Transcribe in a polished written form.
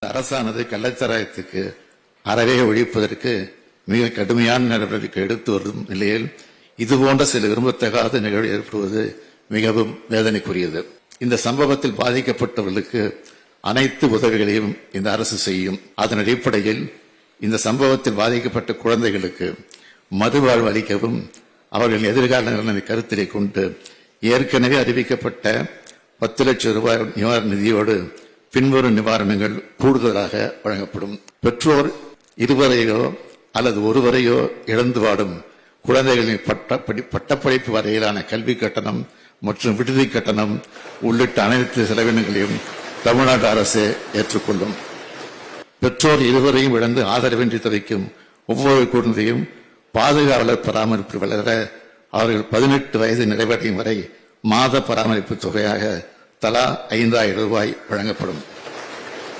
அரசானது கள்ளச்சாராயத்துக்கு அறவே ஒழிப்பதற்கு மிக கடுமையான நடவடிக்கை எடுத்து வரும் நிலையில் இதுபோன்ற சில விரும்பத்தகாத நிகழ்வு ஏற்படுவது மிகவும் வேதனைக்குரியது. இந்த சம்பவத்தில் பாதிக்கப்பட்டவர்களுக்கு அனைத்து உதவிகளையும் இந்த அரசு செய்யும். அதன் அடிப்படையில் இந்த சம்பவத்தில் பாதிக்கப்பட்ட குழந்தைகளுக்கு மறுவாழ்வு அளிக்கவும் அவர்களின் எதிர்கால நலனை கருத்திலே கொண்டு ஏற்கனவே அறிவிக்கப்பட்ட 10 லட்சம் ரூபாய் நிவாரண நிதியோடு பின்வரும் நிவாரணங்கள் கூடுதலாக வழங்கப்படும். பெற்றோர் இருவரையோ அல்லது ஒருவரையோ இழந்து வாடும் குழந்தைகளின் பட்டப்படிப்பு வரையிலான கல்வி கட்டணம் மற்றும் விடுதி கட்டணம் உள்ளிட்ட அனைத்து செலவினங்களையும் தமிழ்நாடு அரசு ஏற்றுக்கொள்ளும். பெற்றோர் இருவரையும் இழந்து ஆதரவின்றி தவிக்கும் ஒவ்வொரு குழந்தையும் பாதுகாவலர் பராமரிப்பு வளர அவர்கள் 18 வயது நிறைவடையும் வரை மாத பராமரிப்பு தொகையாக தலா 5000 ரூபாய் வழங்கப்படும்.